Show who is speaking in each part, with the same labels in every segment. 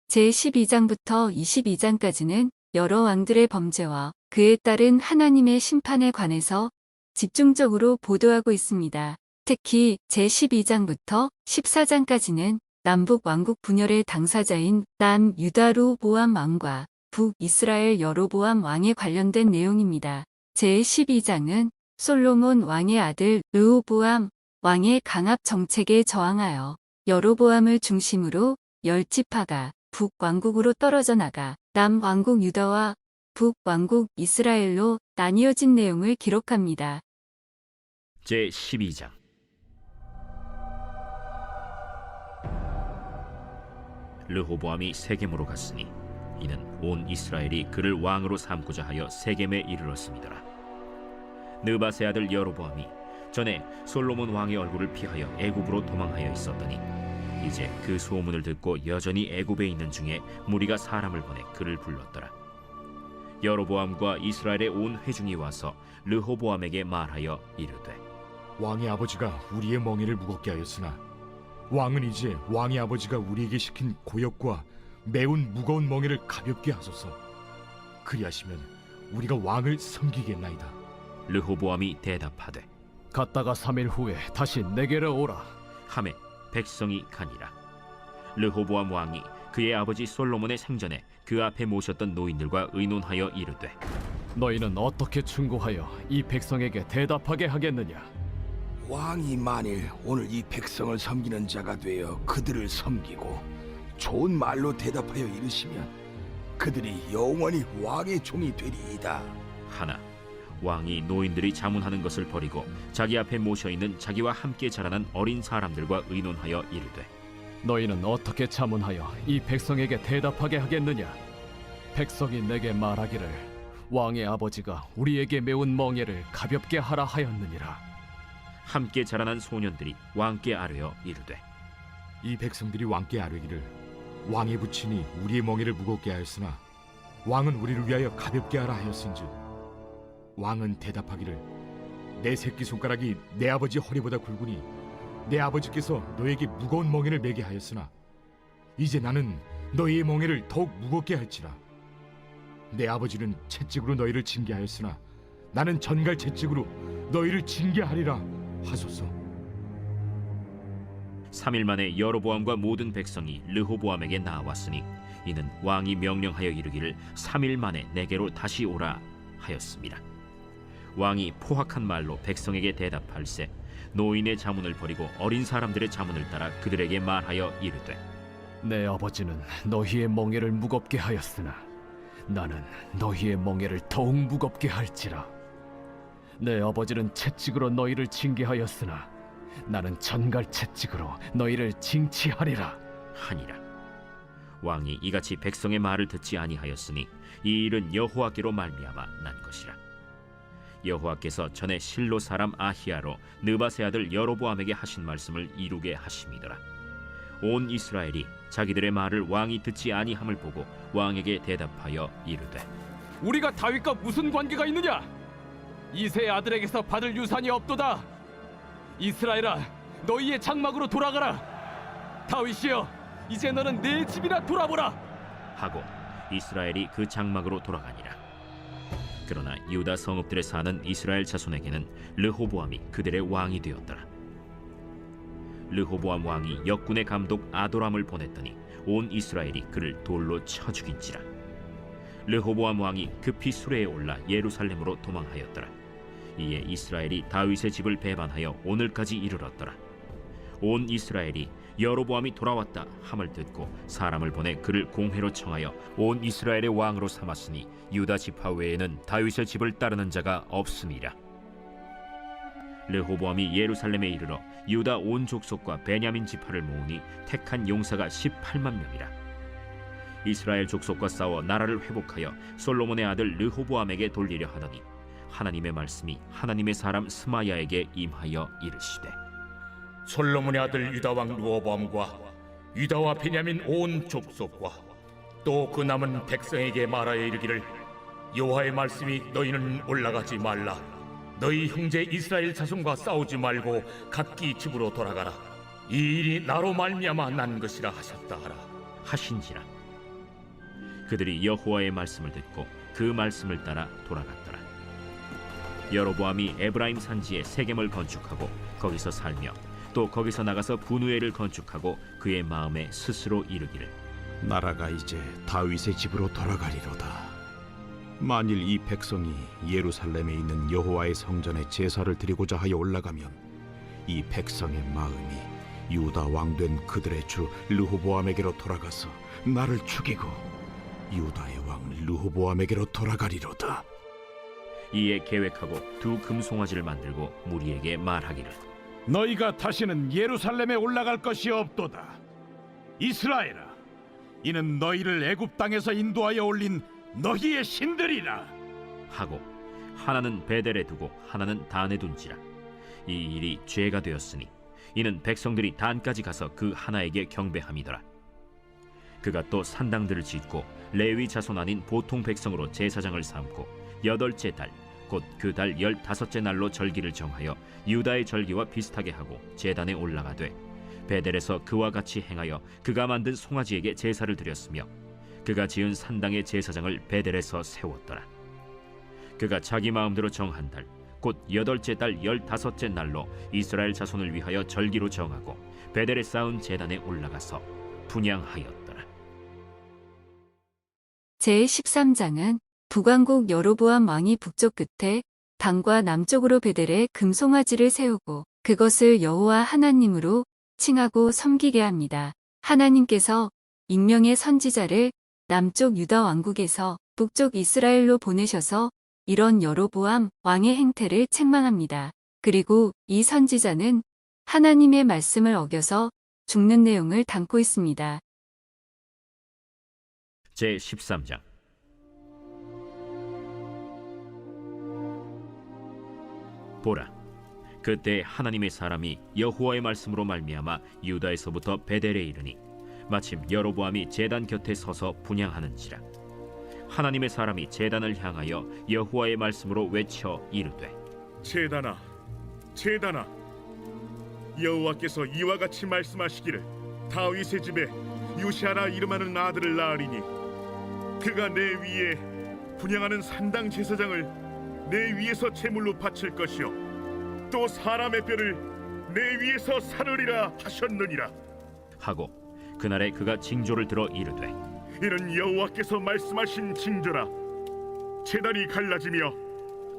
Speaker 1: 제12장부터 22장까지는 여러 왕들의 범죄와 그에 따른 하나님의 심판에 관해서 집중적으로 보도하고 있습니다. 특히 제12장부터 14장까지는 남북 왕국 분열의 당사자인 남유다 르호보암 왕과 북이스라엘 여로보암 왕에 관련된 내용입니다. 제12장은 솔로몬 왕의 아들 르호보암 왕의 강압 정책에 저항하여 여로보암을 중심으로 10지파가 북왕국으로 떨어져 나가 남왕국 유다와 북왕국 이스라엘로 나뉘어진 내용을 기록합니다.
Speaker 2: 제12장 르호보암이 세겜으로 갔으니 이는 온 이스라엘이 그를 왕으로 삼고자 하여 세겜에 이르렀음이더라. 느밧의 아들 여로보암이 전에 솔로몬 왕의 얼굴을 피하여 애굽으로 도망하여 있었더니 이제 그 소문을 듣고 여전히 애굽에 있는 중에 무리가 사람을 보내 그를 불렀더라. 여로보암과 이스라엘의 온 회중이 와서 르호보암에게 말하여 이르되
Speaker 3: 왕의 아버지가 우리의 멍에를 무겁게 하였으나 왕은 이제 왕의 아버지가 우리에게 시킨 고역과 매운 무거운 멍에를 가볍게 하소서. 그리하시면 우리가 왕을 섬기겠나이다.
Speaker 2: 르호보암이 대답하되
Speaker 4: 갔다가 3일 후에 다시 내게로 오라.
Speaker 2: 하매 백성이 가니라. 르호보암 왕이 그의 아버지 솔로몬의 생전에 그 앞에 모셨던 노인들과 의논하여 이르되
Speaker 4: 너희는 어떻게 충고하여 이 백성에게 대답하게 하겠느냐?
Speaker 5: 왕이 만일 오늘 이 백성을 섬기는 자가 되어 그들을 섬기고 좋은 말로 대답하여 이르시면 그들이 영원히 왕의 종이 되리이다.
Speaker 2: 하나 왕이 노인들이 자문하는 것을 버리고 자기 앞에 모셔있는 자기와 함께 자라난 어린 사람들과 의논하여 이르되
Speaker 4: 너희는 어떻게 자문하여 이 백성에게 대답하게 하겠느냐? 백성이 내게 말하기를 왕의 아버지가 우리에게 매운 멍에를 가볍게 하라 하였느니라.
Speaker 2: 함께 자라난 소년들이 왕께 아뢰어 이르되
Speaker 3: 이 백성들이 왕께 아뢰기를 왕의 부친이 우리의 멍에를 무겁게 하였으나 왕은 우리를 위하여 가볍게 하라 하였은즉 왕은 대답하기를 내 새끼손가락이 내 아버지 허리보다 굵으니 내 아버지께서 너에게 무거운 멍에를 매게 하였으나 이제 나는 너희의 멍에를 더욱 무겁게 할지라. 내 아버지는 채찍으로 너희를 징계하였으나 나는 전갈 채찍으로 너희를 징계하리라 하소서.
Speaker 2: 3일 만에 여로보암과 모든 백성이 르호보암에게 나왔으니 이는 왕이 명령하여 이르기를 3일 만에 내게로 다시 오라 하였습니다. 왕이 포악한 말로 백성에게 대답할세 노인의 자문을 버리고 어린 사람들의 자문을 따라 그들에게 말하여 이르되
Speaker 4: 내 아버지는 너희의 멍에를 무겁게 하였으나 나는 너희의 멍에를 더욱 무겁게 할지라. 내 아버지는 채찍으로 너희를 징계하였으나 나는 전갈 채찍으로 너희를 징치하리라
Speaker 2: 하니라. 왕이 이같이 백성의 말을 듣지 아니하였으니 이 일은 여호와께로 말미암아 난 것이라. 여호와께서 전에 실로 사람 아히야로 느밧의 아들 여로보암에게 하신 말씀을 이루게 하심이더라. 온 이스라엘이 자기들의 말을 왕이 듣지 아니함을 보고 왕에게 대답하여 이르되
Speaker 4: 우리가 다윗과 무슨 관계가 있느냐? 이새의 아들에게서 받을 유산이 없도다. 이스라엘아, 너희의 장막으로 돌아가라. 다윗이여, 이제 너는 내 집이나 돌아보라
Speaker 2: 하고 이스라엘이 그 장막으로 돌아가니라. 그러나 유다 성읍들에 사는 이스라엘 자손에게는 르호보암이 그들의 왕이 되었더라. 르호보암 왕이 역군의 감독 아도람을 보냈더니 온 이스라엘이 그를 돌로 쳐 죽인지라. 르호보암 왕이 급히 수레에 올라 예루살렘으로 도망하였더라. 이에 이스라엘이 다윗의 집을 배반하여 오늘까지 이르렀더라. 온 이스라엘이 여로보암이 돌아왔다 함을 듣고 사람을 보내 그를 공회로 청하여 온 이스라엘의 왕으로 삼았으니 유다 지파 외에는 다윗의 집을 따르는 자가 없음이라. 르호보암이 예루살렘에 이르러 유다 온 족속과 베냐민 지파를 모으니 택한 용사가 18만 명이라. 이스라엘 족속과 싸워 나라를 회복하여 솔로몬의 아들 르호보암에게 돌리려 하더니 하나님의 말씀이 하나님의 사람 스마야에게 임하여 이르시되
Speaker 6: 솔로몬의 아들 유다 왕 르호보암과 유다와 베냐민 온 족속과 또 그 남은 백성에게 말하여 이르기를 여호와의 말씀이 너희는 올라가지 말라 너희 형제 이스라엘 자손과 싸우지 말고 각기 집으로 돌아가라 이 일이 나로 말미암아 난 것이라 하셨다 하라.
Speaker 2: 하신지라. 그들이 여호와의 말씀을 듣고 그 말씀을 따라 돌아갔더라. 여로보암이 에브라임 산지에 세겜을 건축하고 거기서 살며 또 거기서 나가서 분우엘을 건축하고 그의 마음에 스스로 이르기를
Speaker 7: 나라가 이제 다윗의 집으로 돌아가리로다. 만일 이 백성이 예루살렘에 있는 여호와의 성전에 제사를 드리고자 하여 올라가면 이 백성의 마음이 유다 왕된 그들의 주 르호보암에게로 돌아가서 나를 죽이고 유다의 왕 르호보암에게로 돌아가리로다.
Speaker 2: 이에 계획하고 두 금송아지를 만들고 무리에게 말하기를
Speaker 8: 너희가 다시는 예루살렘에 올라갈 것이 없도다. 이스라엘아, 이는 너희를 애굽 땅에서 인도하여 올린 너희의 신들이라.
Speaker 2: 하고 하나는 베델에 두고 하나는 단에 둔지라. 이 일이 죄가 되었으니 이는 백성들이 단까지 가서 그 하나에게 경배함이더라. 그가 또 산당들을 짓고 레위 자손 아닌 보통 백성으로 제사장을 삼고 8째 달 곧 그 달 15째 날로 절기를 정하여 유다의 절기와 비슷하게 하고 제단에 올라가되 베델에서 그와 같이 행하여 그가 만든 송아지에게 제사를 드렸으며 그가 지은 산당의 제사장을 베델에서 세웠더라. 그가 자기 마음대로 정한 달 곧 8째 달 15째 날로 이스라엘 자손을 위하여 절기로 정하고 베델에 쌓은 제단에 올라가서 분향하였더라.
Speaker 1: 제13장은 북왕국 여로보암 왕이 북쪽 끝에 강과 남쪽으로 베델에 금송아지를 세우고 그것을 여호와 하나님으로 칭하고 섬기게 합니다. 하나님께서 익명의 선지자를 남쪽 유다 왕국에서 북쪽 이스라엘로 보내셔서 이런 여로보암 왕의 행태를 책망합니다. 그리고 이 선지자는 하나님의 말씀을 어겨서 죽는 내용을 담고 있습니다.
Speaker 2: 제13장 보라, 그때 하나님의 사람이 여호와의 말씀으로 말미암아 유다에서부터 베델에 이르니 마침 여로보암이 제단 곁에 서서 분향하는지라. 하나님의 사람이 제단을 향하여 여호와의 말씀으로 외쳐 이르되
Speaker 6: 제단아, 제단아, 여호와께서 이와 같이 말씀하시기를 다윗의 집에 요시아라 이름하는 아들을 낳으리니 그가 내 위에 분향하는 산당 제사장을 내 위에서 제물로 바칠 것이요 또 사람의 뼈를 내 위에서 사르리라 하셨느니라.
Speaker 2: 하고 그날에 그가 징조를 들어 이르되
Speaker 6: 이는 여호와께서 말씀하신 징조라. 제단이 갈라지며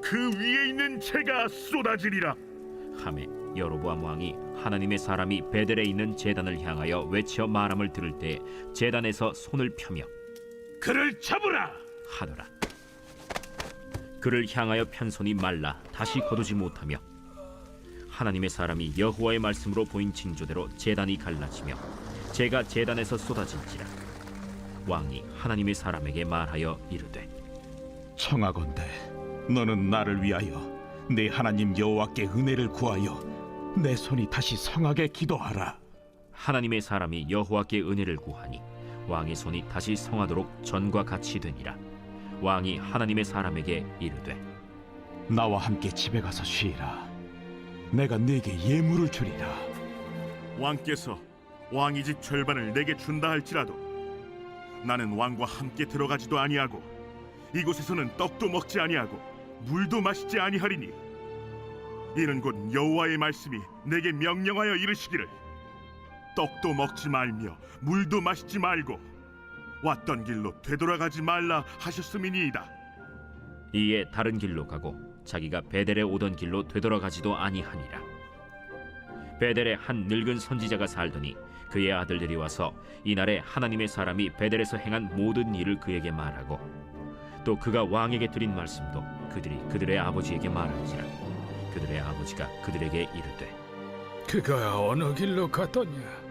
Speaker 6: 그 위에 있는 재가 쏟아지리라.
Speaker 2: 하매 여로보암 왕이 하나님의 사람이 베델에 있는 제단을 향하여 외쳐 말함을 들을 때 제단에서 손을 펴며
Speaker 8: 그를 잡으라.
Speaker 2: 하더라. 그를 향하여 편 손이 말라 다시 거두지 못하며 하나님의 사람이 여호와의 말씀으로 보인 징조대로 제단이 갈라지며 재가 제단에서 쏟아진지라. 왕이 하나님의 사람에게 말하여 이르되
Speaker 7: 청하건대 너는 나를 위하여 내 하나님 여호와께 은혜를 구하여 내 손이 다시 성하게 기도하라.
Speaker 2: 하나님의 사람이 여호와께 은혜를 구하니 왕의 손이 다시 성하도록 전과 같이 되니라. 왕이 하나님의 사람에게 이르되
Speaker 7: 나와 함께 집에 가서 쉬라. 내가 네게 예물을 주리라.
Speaker 6: 왕께서 왕의 집 절반을 내게 준다 할지라도 나는 왕과 함께 들어가지도 아니하고 이곳에서는 떡도 먹지 아니하고 물도 마시지 아니하리니 이는 곧 여호와의 말씀이 내게 명령하여 이르시기를 떡도 먹지 말며 물도 마시지 말고 왔던 길로 되돌아가지 말라 하셨음이니이다.
Speaker 2: 이에 다른 길로 가고 자기가 베델에 오던 길로 되돌아가지도 아니하니라. 베델에 한 늙은 선지자가 살더니 그의 아들들이 와서 이날에 하나님의 사람이 베델에서 행한 모든 일을 그에게 말하고 또 그가 왕에게 드린 말씀도 그들이 그들의 아버지에게 말할지라. 그들의 아버지가 그들에게 이르되
Speaker 5: 그가 어느 길로 갔더냐?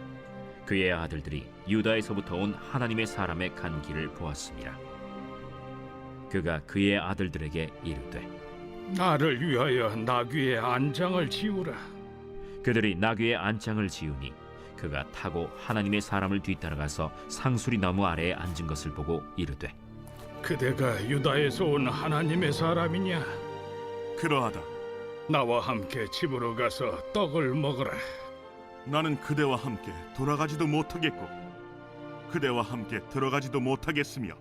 Speaker 2: 그의 아들들이 유다에서부터 온 하나님의 사람의 간 길을 보았습니다. 그가 그의 아들들에게 이르되
Speaker 5: 나를 위하여 나귀의 안장을 지우라.
Speaker 2: 그들이 나귀의 안장을 지으니 그가 타고 하나님의 사람을 뒤따라가서 상수리 나무 아래에 앉은 것을 보고 이르되
Speaker 8: 그대가 유다에서 온 하나님의 사람이냐?
Speaker 6: 그러하다.
Speaker 8: 나와 함께 집으로 가서 떡을 먹으라.
Speaker 6: 나는 그대와 함께 돌아가지도 못하겠고 그대와 함께 들어가지도 못하겠으며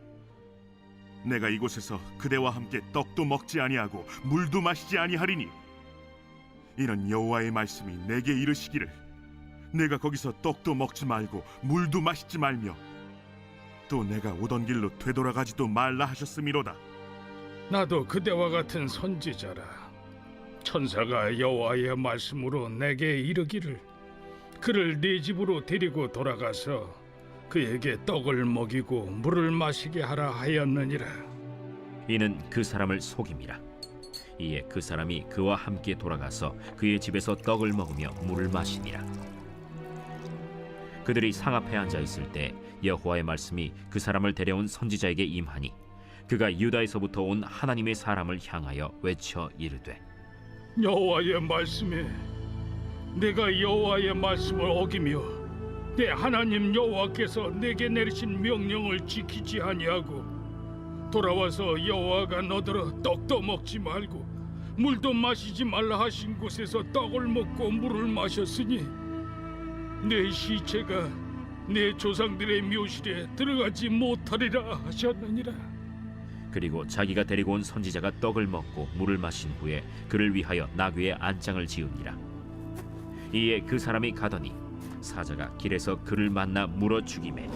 Speaker 6: 내가 이곳에서 그대와 함께 떡도 먹지 아니하고 물도 마시지 아니하리니 이런 여호와의 말씀이 내게 이르시기를 내가 거기서 떡도 먹지 말고 물도 마시지 말며 또 내가 오던 길로 되돌아가지도 말라 하셨음이로다.
Speaker 8: 나도 그대와 같은 선지자라. 천사가 여호와의 말씀으로 내게 이르기를 그를 네 집으로 데리고 돌아가서 그에게 떡을 먹이고 물을 마시게 하라 하였느니라.
Speaker 2: 이는 그 사람을 속임이라. 이에 그 사람이 그와 함께 돌아가서 그의 집에서 떡을 먹으며 물을 마시니라. 그들이 상 앞에 앉아 있을 때 여호와의 말씀이 그 사람을 데려온 선지자에게 임하니 그가 유다에서부터 온 하나님의 사람을 향하여 외쳐 이르되
Speaker 8: 여호와의 말씀에 내가 여호와의 말씀을 어기며 내 하나님 여호와께서 내게 내리신 명령을 지키지 아니하고 돌아와서 여호와가 너더러 떡도 먹지 말고 물도 마시지 말라 하신 곳에서 떡을 먹고 물을 마셨으니 내 시체가 내 조상들의 묘실에 들어가지 못하리라 하셨느니라.
Speaker 2: 그리고 자기가 데리고 온 선지자가 떡을 먹고 물을 마신 후에 그를 위하여 나귀의 안장을 지으니라. 이에 그 사람이 가더니 사자가 길에서 그를 만나 물어 죽이매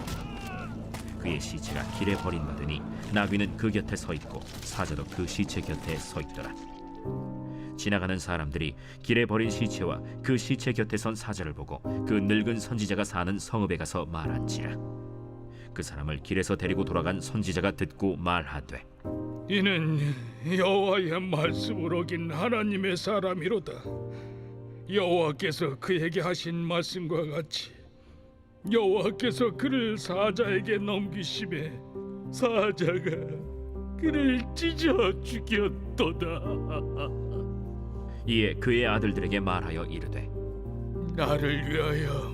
Speaker 2: 그의 시체가 길에 버림받으니 나귀는 그 곁에 서 있고 사자도 그 시체 곁에 서 있더라. 지나가는 사람들이 길에 버린 시체와 그 시체 곁에 선 사자를 보고 그 늙은 선지자가 사는 성읍에 가서 말한지라. 그 사람을 길에서 데리고 돌아간 선지자가 듣고 말하되
Speaker 8: 이는 여호와의 말씀을 어긴 하나님의 사람이로다. 여호와께서 그에게 하신 말씀과 같이 여호와께서 그를 사자에게 넘기심에 사자가 그를 찢어 죽였도다.
Speaker 2: 이에 그의 아들들에게 말하여 이르되
Speaker 8: 나를 위하여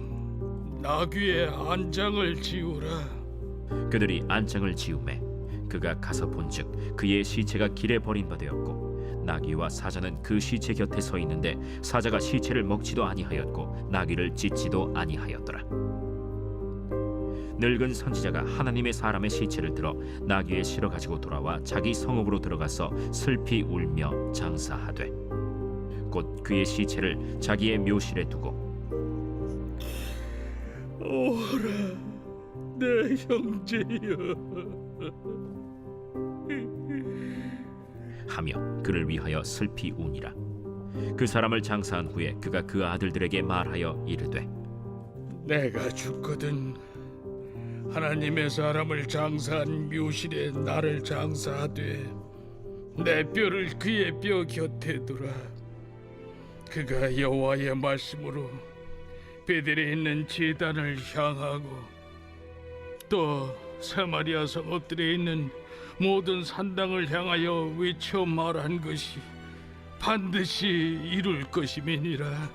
Speaker 8: 나귀의 안장을 지우라.
Speaker 2: 그들이 안장을 지우매 그가 가서 본즉 그의 시체가 길에 버림받았고 나귀와 사자는 그 시체 곁에 서 있는데 사자가 시체를 먹지도 아니하였고 나귀를 찢지도 아니하였더라. 늙은 선지자가 하나님의 사람의 시체를 들어 나귀에 실어 가지고 돌아와 자기 성읍으로 들어가서 슬피 울며 장사하되 곧 그의 시체를 자기의 묘실에 두고
Speaker 8: 오라 내 형제여
Speaker 2: 하며 그를 위하여 슬피 우니라. 그 사람을 장사한 후에 그가 그 아들들에게 말하여 이르되
Speaker 8: 내가 죽거든 하나님의 사람을 장사한 묘실에 나를 장사하되 내 뼈를 그의 뼈 곁에 두라. 그가 여호와의 말씀으로 베델에 있는 제단을 향하고 또 사마리아 성읍들에 있는 모든 산당을 향하여 외쳐 말한 것이 반드시 이룰 것임이니라.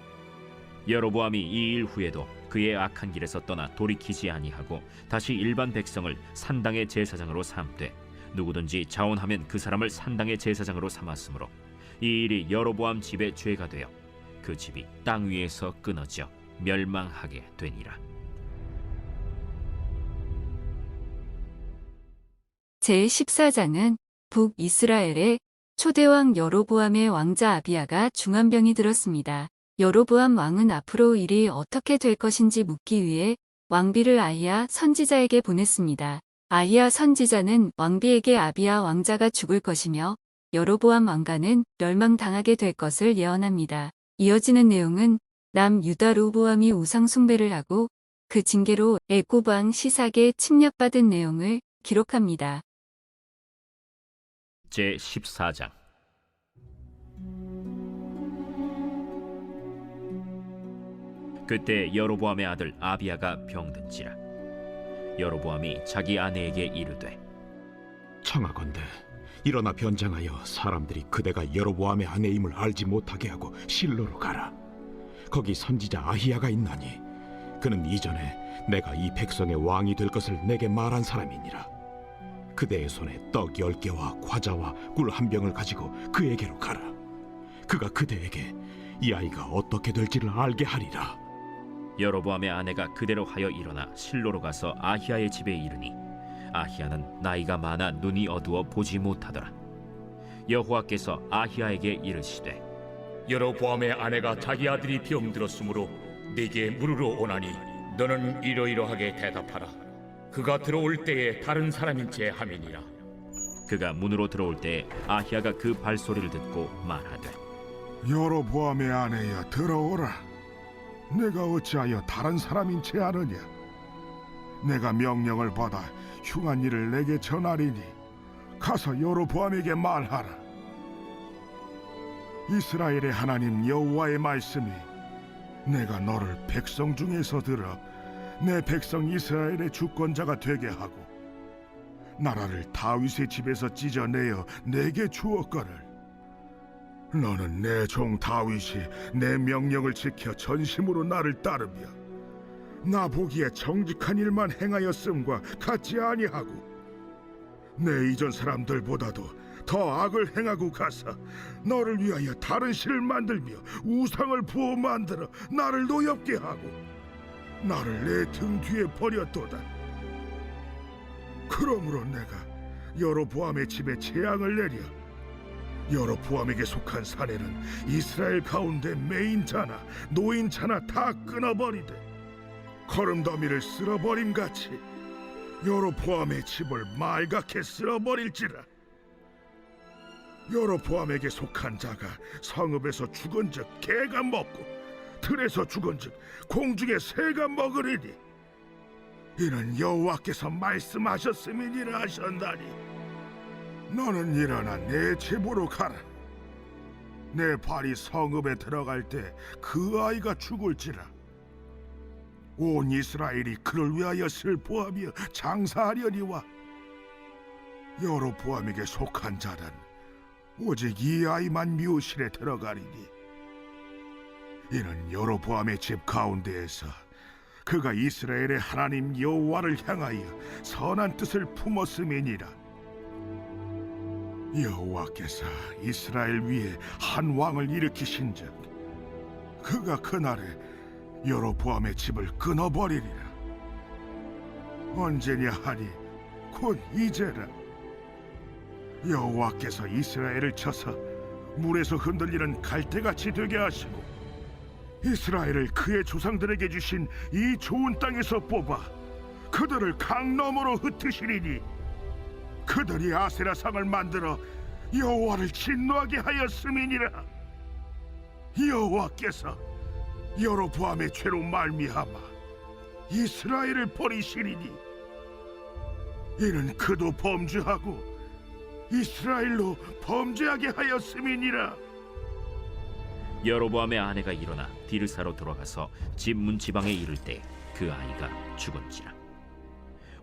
Speaker 2: 여로보암이 이 일 후에도 그의 악한 길에서 떠나 돌이키지 아니하고 다시 일반 백성을 산당의 제사장으로 삼되 누구든지 자원하면 그 사람을 산당의 제사장으로 삼았으므로 이 일이 여로보암 집의 죄가 되어 그 집이 땅 위에서 끊어져 멸망하게 되니라.
Speaker 1: 제14장은 북이스라엘의 초대왕 여로보암의 왕자 아비야가 중환병이 들었습니다. 여로보암 왕은 앞으로 일이 어떻게 될 것인지 묻기 위해 왕비를 아히야 선지자에게 보냈습니다. 아히야 선지자는 왕비에게 아비야 왕자가 죽을 것이며 여로보암 왕가는 멸망당하게 될 것을 예언합니다. 이어지는 내용은 남유다 로보암이 우상 숭배를 하고 그 징계로 애굽 왕 시삭에 침략받은 내용을 기록합니다.
Speaker 2: 제14장 그때 여로보암의 아들 아비야가 병든지라. 여로보암이 자기 아내에게 이르되
Speaker 7: 청하건대 일어나 변장하여 사람들이 그대가 여로보암의 아내임을 알지 못하게 하고 실로로 가라. 거기 선지자 아히야가 있나니 그는 이전에 내가 이 백성의 왕이 될 것을 내게 말한 사람이니라. 그대의 손에 떡 10개와 과자와 꿀 1병을 가지고 그에게로 가라. 그가 그대에게 이 아이가 어떻게 될지를 알게 하리라.
Speaker 2: 여로보암의 아내가 그대로 하여 일어나 실로로 가서 아히야의 집에 이르니 아히야는 나이가 많아 눈이 어두워 보지 못하더라. 여호와께서 아히야에게 이르시되
Speaker 9: 여로보암의 아내가 자기 아들이 병들었으므로 네게 물으러 오나니 너는 이러이러하게 대답하라. 그가 들어올 때에 다른 어인 채 함이니라.
Speaker 2: 그가 문으로 들어올 때에 아히야가 그 발소리를 듣고 말하되
Speaker 5: 여로보암의 아내여 들어오라. 내가 어찌하여 다른 사람인 채 아느냐? 내가 명령을 받아 흉한 일을 내게 전하리니 가서 여로보암에게 말하라. 이스라엘의 하나님 여호와의 말씀이 내가 너를 백성 중에서 들어 내 백성 이스라엘의 주권자가 되게 하고 나라를 다윗의 집에서 찢어내어 내게 주었거늘. 너는 내 종 다윗이 내 명령을 지켜 전심으로 나를 따르며 나 보기에 정직한 일만 행하였음과 같지 아니하고 내 이전 사람들보다도 더 악을 행하고 가서 너를 위하여 다른 신을 만들며 우상을 부어 만들어 나를 노엽게 하고 나를 내 등 뒤에 버렸도다. 그러므로 내가 여로보암의 집에 재앙을 내려 여로보암에게 속한 사내는 이스라엘 가운데 매인자나 노인자나 다 끊어버리되 거름더미를 쓸어버림같이 여로보암의 집을 말갛게 쓸어버릴지라. 여로보암에게 속한 자가 성읍에서 죽은즉 개가 먹고 들에서 죽은즉 공중의 새가 먹으리니 이는 여호와께서 말씀하셨음이니라 하셨나니 너는 일어나 내 집으로 가라. 내 발이 성읍에 들어갈 때 그 아이가 죽을지라. 온 이스라엘이 그를 위하여 슬퍼하며 장사하려니와 여로보암에게 속한 자는 오직 이 아이만 묘실에 들어가리니 이는 여로보암의 집 가운데에서 그가 이스라엘의 하나님 여호와를 향하여 선한 뜻을 품었음이니라. 여호와께서 이스라엘 위에 한 왕을 일으키신즉 그가 그날에 여로보암의 집을 끊어버리리라. 언제냐 하니 곧 이제라. 여호와께서 이스라엘을 쳐서 물에서 흔들리는 갈대같이 되게 하시고 이스라엘을 그의 조상들에게 주신 이 좋은 땅에서 뽑아 그들을 강 너머로 흩으시리니 그들이 아세라상을 만들어 여호와를 진노하게 하였음이니라. 여호와께서 여로보암의 죄로 말미암아 이스라엘을 버리시리니 이는 그도 범죄하고 이스라엘로 범죄하게 하였음이니라.
Speaker 2: 여로보암의 아내가 일어나 디르사로 들어가서 집 문 지방에 이를 때 그 아이가 죽은지라.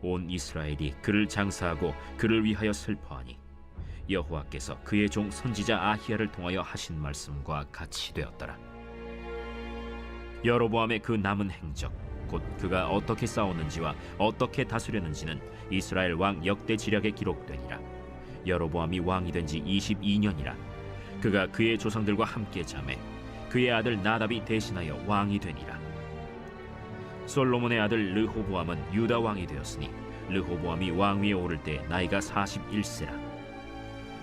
Speaker 2: 온 이스라엘이 그를 장사하고 그를 위하여 슬퍼하니 여호와께서 그의 종 선지자 아히야를 통하여 하신 말씀과 같이 되었더라. 여로보암의 그 남은 행적 곧 그가 어떻게 싸웠는지와 어떻게 다스렸는지는 이스라엘 왕 역대 지략에 기록되니라. 여로보암이 왕이 된 지 22년이라. 그가 그의 조상들과 함께 잠에 그의 아들 나답이 대신하여 왕이 되니라. 솔로몬의 아들 르호보암은 유다 왕이 되었으니 르호보암이 왕위에 오를 때 나이가 41세라.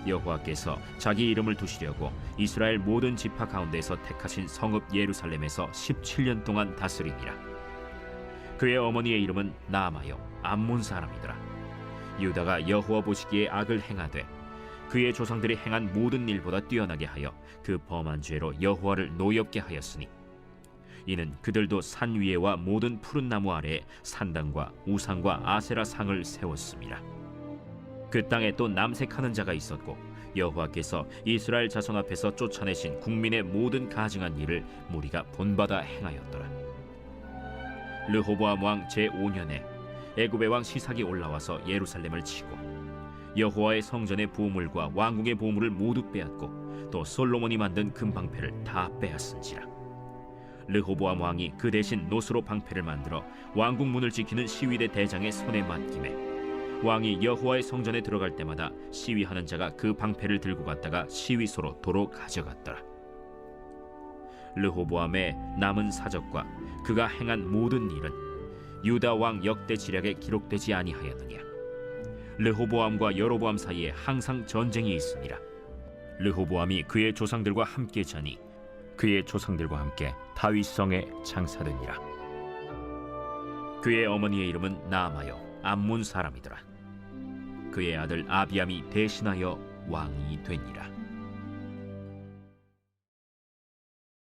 Speaker 2: 여호와께서 자기 이름을 두시려고 이스라엘 모든 지파 가운데서 택하신 성읍 예루살렘에서 17년 동안 다스리니라. 그의 어머니의 이름은 나아마요 암몬 사람이더라. 유다가 여호와 보시기에 악을 행하되 그의 조상들이 행한 모든 일보다 뛰어나게 하여 그 범한 죄로 여호와를 노엽게 하였으니 이는 그들도 산 위에와 모든 푸른 나무 아래에 산당과 우상과 아세라 상을 세웠습니다. 그 땅에 또 남색하는 자가 있었고 여호와께서 이스라엘 자손 앞에서 쫓아내신 국민의 모든 가증한 일을 무리가 본받아 행하였더라. 르호보암 왕 제5년에 애굽의 왕 시삭이 올라와서 예루살렘을 치고 여호와의 성전의 보물과 왕궁의 보물을 모두 빼앗고 또 솔로몬이 만든 금방패를 다 빼앗은지라. 르호보암 왕이 그 대신 노스로 방패를 만들어 왕궁 문을 지키는 시위대 대장의 손에 맡기매 왕이 여호와의 성전에 들어갈 때마다 시위하는 자가 그 방패를 들고 갔다가 시위소로 도로 가져갔더라. 르호보암의 남은 사적과 그가 행한 모든 일은 유다 왕 역대 지략에 기록되지 아니하였느냐. 르호보암과 여로보암 사이에 항상 전쟁이 있으니라. 르호보암이 그의 조상들과 함께 자니 그의 조상들과 함께 다윗성에 장사되니라. 그의 어머니의 이름은 나아마요 암몬 사람이더라. 그의 아들 아비암이 대신하여 왕이 되니라.